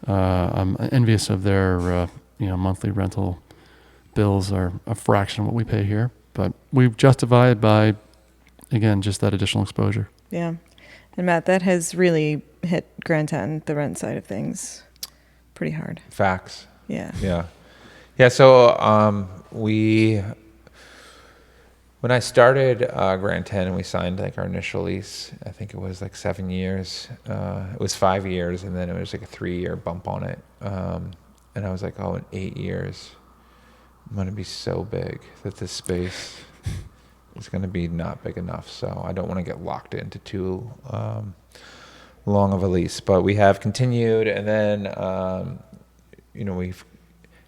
I'm envious of their monthly rental bills are a fraction of what we pay here, but we've justified by, again, just that additional exposure. Yeah. And Matt, that has really hit GrandTen, the rent side of things, pretty hard. Facts. Yeah. Yeah. Yeah. So when I started GrandTen and we signed like our initial lease, I think it was like 7 years. It was 5 years, and then it was like a 3-year bump on it. And I was like, in 8 years, I'm going to be so big that this space is going to be not big enough. So I don't want to get locked into too long of a lease. But we have continued, and then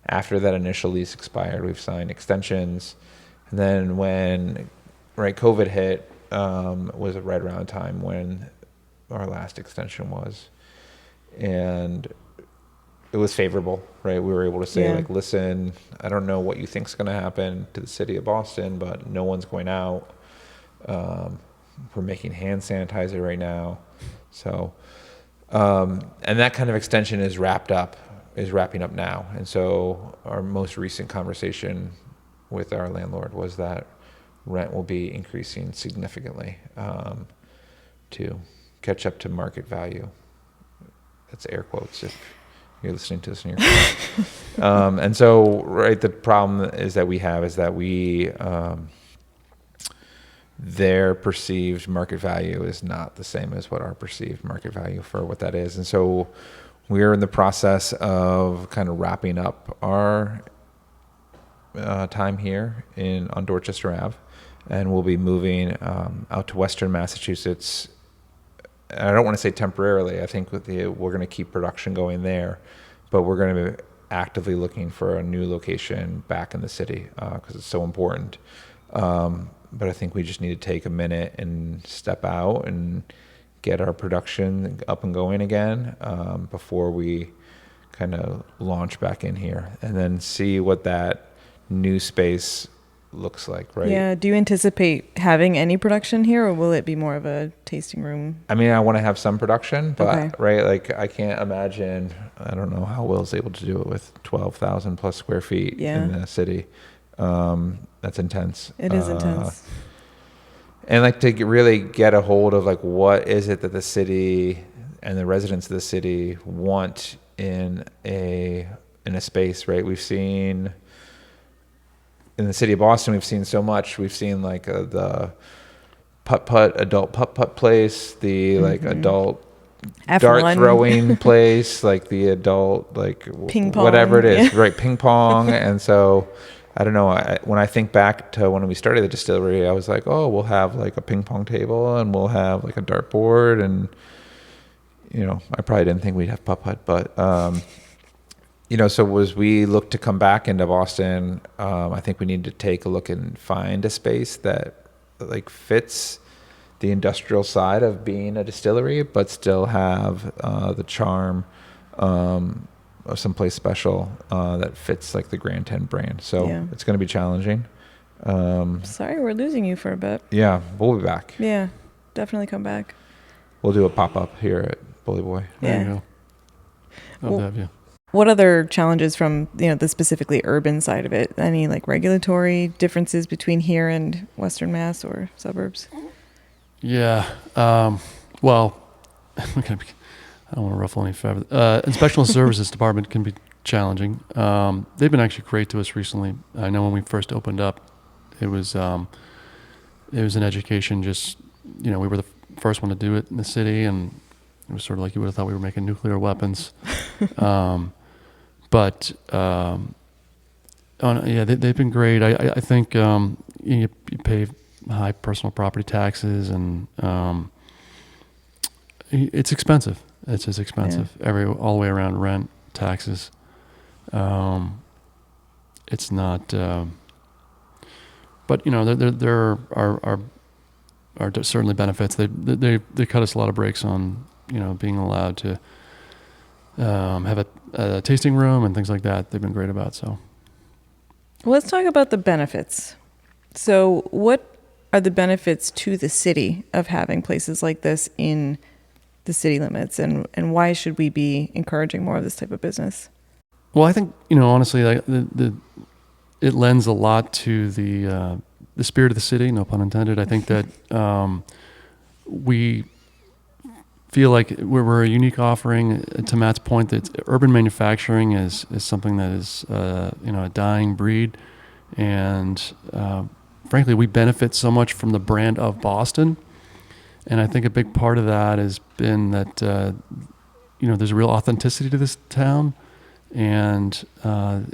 after that initial lease expired, we've signed extensions. And then when COVID hit, was right around the time when our last extension was, and it was favorable, right? We were able to say listen, I don't know what you think's going to happen to the city of Boston, but no one's going out. We're making hand sanitizer right now, so and that kind of extension is wrapping up now. And so our most recent conversation with our landlord was that rent will be increasing significantly to catch up to market value. That's air quotes if you're listening to this in your car. And so, the problem is that their perceived market value is not the same as what our perceived market value for what that is. And so we're in the process of kind of wrapping up our time here on Dorchester Ave, and we'll be moving out to Western Massachusetts. I don't want to say temporarily. I think we're going to keep production going there, but we're going to be actively looking for a new location back in the city because it's so important. But I think we just need to take a minute and step out and get our production up and going again before we kind of launch back in here, and then see what that new space looks like, right? Yeah. Do you anticipate having any production here, or will it be more of a tasting room? I mean, I want to have some production, but Okay. right, like I can't imagine. I don't know how Will's able to do it with 12,000 plus square feet Yeah. in the city. That's intense. It is intense. And like to really get a hold of like what is it that the city and the residents of the city want in a space, right? We've seen in the city of Boston, we've seen so much. We've seen like the adult putt place, the like adult F1. dart throwing place, like the adult like Ping pong, whatever it is, yeah. right? Ping pong. And so I don't know. When I think back to when we started the distillery, I was like, oh, we'll have like a ping pong table and we'll have like a dartboard, and you know, I probably didn't think we'd have putt, but you know, so as we look to come back into Boston, I think we need to take a look and find a space that like fits the industrial side of being a distillery, but still have the charm of someplace special that fits like the GrandTen brand. So Yeah. it's going to be challenging. Sorry, we're losing you for a bit. Yeah, we'll be back. Yeah. Definitely come back. We'll do a pop-up here at Bully Boy. There Yeah. you go. Love to have you. What other challenges from, you know, the specifically urban side of it? Any like regulatory differences between here and Western Mass or suburbs? Yeah. Well, I don't want to ruffle any feathers. Inspectional services department can be challenging. They've been actually great to us recently. I know when we first opened up, it was an education. Just, you know, we were the first one to do it in the city, and it was sort of like you would have thought we were making nuclear weapons. But they've been great. I think you pay high personal property taxes, and it's expensive. It's just expensive all the way around. Rent, taxes. It's not. But you know, there are certainly benefits. They cut us a lot of breaks on, you know, being allowed to have a tasting room and things like that. They've been great about. So Let's talk about the benefits. So what are the benefits to the city of having places like this in the city limits, and why should we be encouraging more of this type of business? Well, I think, you know, honestly, like it lends a lot to the spirit of the city, no pun intended. I think that we feel like we're a unique offering. To Matt's point, that urban manufacturing is something that is you know, a dying breed, and frankly, we benefit so much from the brand of Boston. And I think a big part of that has been that you know, there's a real authenticity to this town, and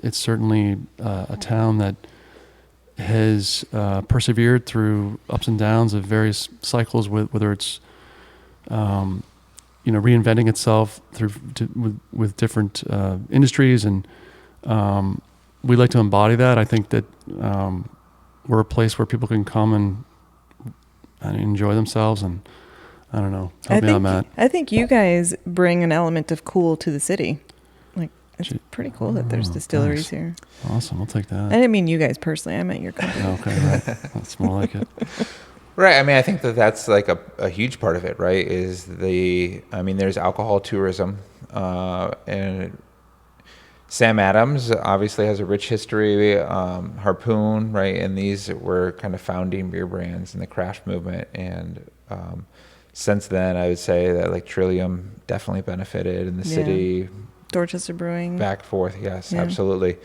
it's certainly a town that has persevered through ups and downs of various cycles, whether it's you know, reinventing itself with different industries, and we like to embody that. I think that we're a place where people can come and enjoy themselves, and I don't know. Help me out, Matt. I think you guys bring an element of cool to the city. Like, it's pretty cool that there's distilleries here. Awesome, I'll take that. I didn't mean you guys personally. I meant your company. Okay, right. That's more like it. Right. I mean, I think that's like a huge part of it, right? There's alcohol tourism, and Sam Adams obviously has a rich history, Harpoon, right? And these were kind of founding beer brands in the craft movement. And since then, I would say that like Trillium definitely benefited in the city. Dorchester Brewing. Back and forth, yes, Yeah. absolutely.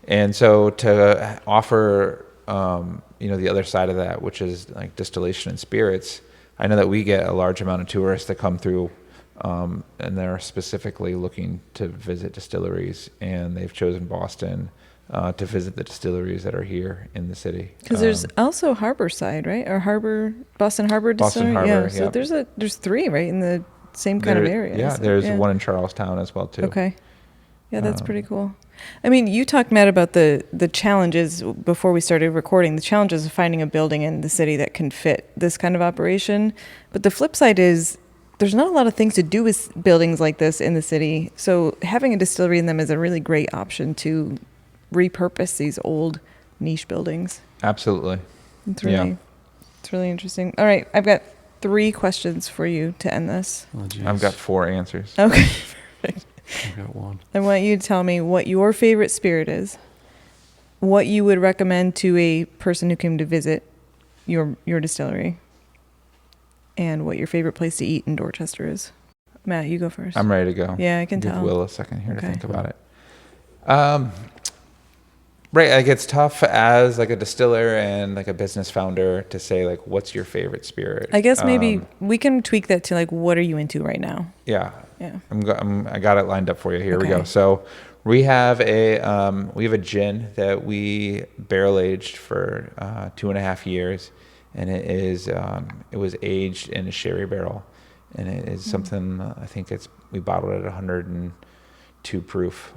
And so to offer you know, the other side of that, which is like distillation and spirits, I know that we get a large amount of tourists that come through, and they're specifically looking to visit distilleries, and they've chosen Boston to visit the distilleries that are here in the city. Because there's also Harborside, right? Or Boston Harbor Distillery. Boston Harbor, So there's three, right, in the same kind of area. Yeah, So, there's one in Charlestown as well too. Okay. Yeah, that's pretty cool. I mean, you talked, Matt, about the challenges before we started recording, the challenges of finding a building in the city that can fit this kind of operation. But the flip side is there's not a lot of things to do with buildings like this in the city. So having a distillery in them is a really great option to repurpose these old niche buildings. Absolutely. It's really interesting. All right, I've got 3 questions for you to end this. Oh, geez. I've got 4 answers. Okay, perfect. I've got 1. I want you to tell me what your favorite spirit is, what you would recommend to a person who came to visit your distillery, and what your favorite place to eat in Dorchester is. Matt, you go first. I'm ready to go. Yeah, I can Give tell. Will a second here to Okay. think about it. Right, like it's tough as like a distiller and like a business founder to say like, what's your favorite spirit? I guess maybe we can tweak that to like, what are you into right now? Yeah, Yeah. I got it lined up for you. Here we go. Okay. So we have a gin that we barrel aged for 2.5 years, and it was aged in a sherry barrel, and it is something I think we bottled at 102 proof.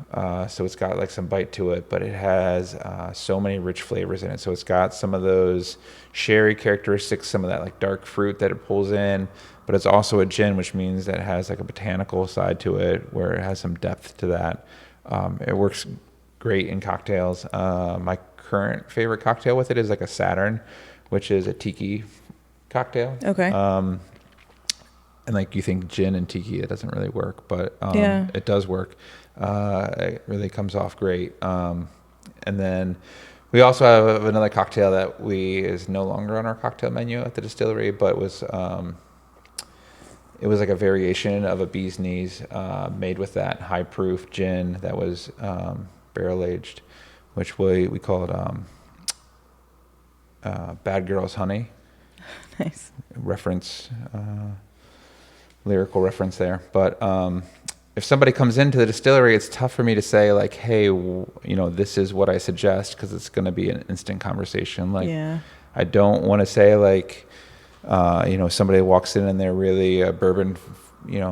So it's got like some bite to it, but it has so many rich flavors in it. So it's got some of those sherry characteristics, some of that like dark fruit that it pulls in, but it's also a gin, which means that it has like a botanical side to it where it has some depth to that. It works great in cocktails. My current favorite cocktail with it is like a Saturn, which is a tiki cocktail. Okay. And like you think gin and tiki, it doesn't really work, but Yeah. it does work. It really comes off great. And then we also have another cocktail that is no longer on our cocktail menu at the distillery, but it was like a variation of a bee's knees made with that high proof gin that was barrel aged, which we call it Bad Girls Honey. Nice. Lyrical reference there. But if somebody comes into the distillery, it's tough for me to say like, hey, this is what I suggest, because it's going to be an instant conversation. Like, Yeah. I don't want to say like, somebody walks in and they're really a bourbon,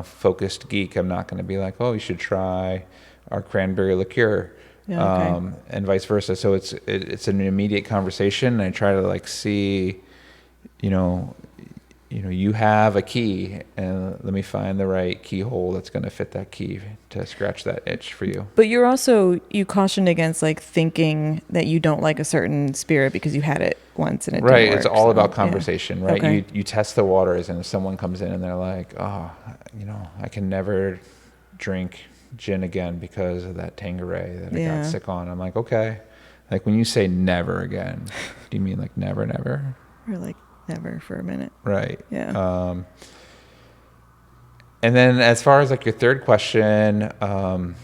focused geek. I'm not going to be like, oh, you should try our cranberry liqueur, Yeah, okay. and vice versa. So it's an immediate conversation. And I try to like see, you have a key, and let me find the right keyhole that's going to fit that key to scratch that itch for you. But you cautioned against like thinking that you don't like a certain spirit because you had it once and it Right. didn't work, It's all so, about yeah. conversation, right? Okay. You test the waters, and if someone comes in and they're like, oh, I can never drink gin again because of that Tanqueray that I Yeah. got sick on. I'm like, okay. Like when you say never again, do you mean like never, never? Or like never for a minute. Right. Yeah. And then as far as like your third question, I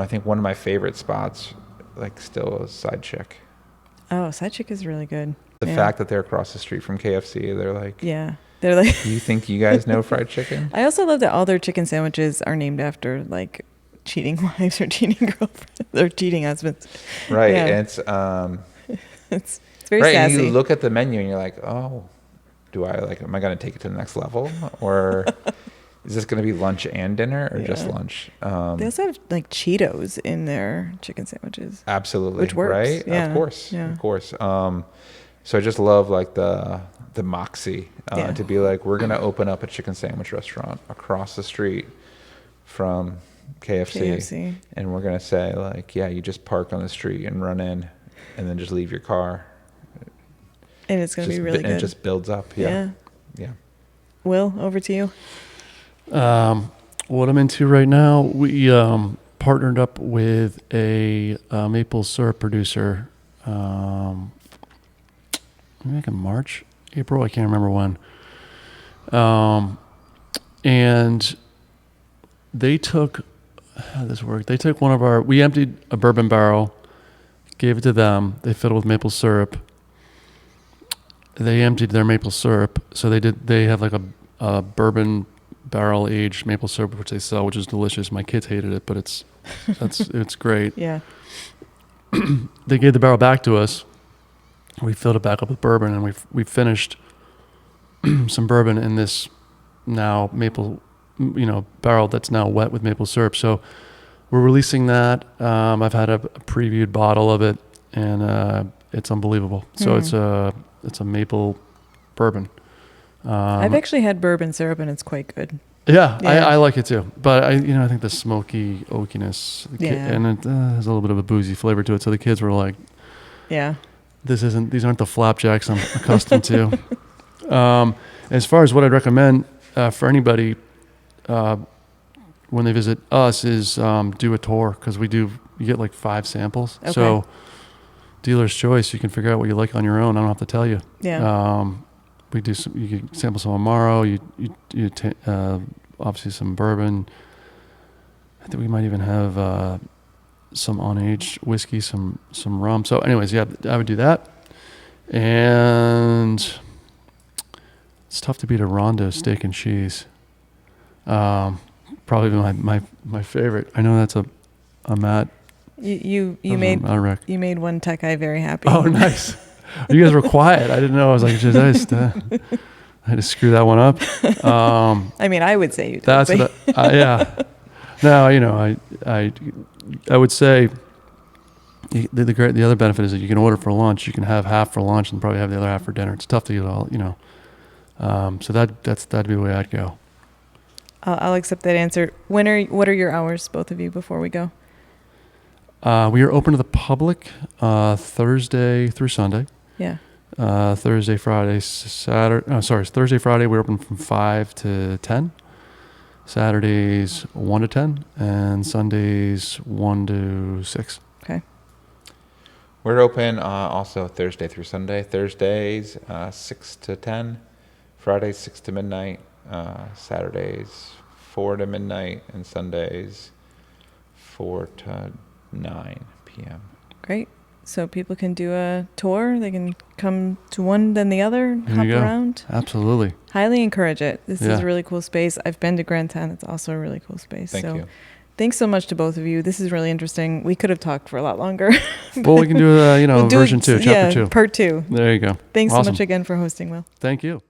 think one of my favorite spots, like still is Side Chick. Oh, Side Chick is really good. The Yeah. fact that they're across the street from KFC, they're like, Yeah. They're like, do you think you guys know fried chicken? I also love that all their chicken sandwiches are named after like cheating wives or cheating girlfriends or cheating husbands. Right. Yeah. And It's very right. And sassy. you look at the menu and you're like, oh, am I going to take it to the next level? Or is this going to be lunch and dinner, or just Yeah. lunch? They also have like Cheetos in their chicken sandwiches. Absolutely. Which works, Right. yeah, Of course. yeah. Of course. So I just love like the moxie Yeah. to be like, we're going to open up a chicken sandwich restaurant across the street from KFC. And we're going to say like, yeah, you just park on the street and run in and then just leave your car. And it's going to be really good. And it just builds up. Yeah. Yeah. Will, over to you. What I'm into right now, we partnered up with a maple syrup producer, maybe like in March, April, I can't remember when. And they took, how did this work? They took we emptied a bourbon barrel, gave it to them. They filled it with maple syrup. They emptied their maple syrup. So they have like a bourbon barrel aged maple syrup, which they sell, which is delicious. My kids hated it, but it's great. Yeah. They gave the barrel back to us. We filled it back up with bourbon, and we finished some bourbon in this now maple, barrel that's now wet with maple syrup. So we're releasing that. I've had a previewed bottle of it, and it's unbelievable. So it's a maple bourbon. I've actually had bourbon syrup and it's quite good. Yeah, Yeah. I like it too. But I think the smoky oakiness, and it has a little bit of a boozy flavor to it. So the kids were like, Yeah. these aren't the flapjacks I'm accustomed to. As far as what I'd recommend for anybody when they visit us is do a tour, because you get like 5 samples. Okay. So dealer's choice, you can figure out what you like on your own. I don't have to tell you. Yeah. We do you can sample some Amaro, obviously some bourbon. I think we might even have some unaged whiskey, some rum. So anyways, yeah, I would do that. And it's tough to beat a Rondo steak and cheese. Probably my favorite. I know that's a Matt. You Not a wreck. made one tech eye very happy. Oh, nice. You guys were quiet. I didn't know. I was like, I had to screw that one up. I mean, I would say you did. That's but- what yeah. No, I would say the other benefit is that you can order for lunch. You can have half for lunch and probably have the other half for dinner. It's tough to get all, so that'd be the way I'd go. I'll accept that answer. What are your hours, both of you, before we go? We are open to the public Thursday through Sunday. Yeah. Thursday, Friday, Thursday, Friday, we're open from 5 to 10. Saturdays, 1 to 10. And Sundays, 1 to 6. Okay. We're open also Thursday through Sunday. Thursdays 6 to 10, Fridays 6 to midnight, Saturdays 4 to midnight, and Sundays 4 to 9 p.m. Great. So people can do a tour. They can come to one, then the other, There hop you go. around. Absolutely. Highly encourage it. This is Yeah. a really cool space. I've been to GrandTen. It's also a really cool space. Thank so you. thanks so much to both of you. This is really interesting. We could have talked for a lot longer. Well, we can do We'll do version 2, chapter 2. Part 2. There you go. Thanks so Awesome. much again for hosting, Will. Thank you.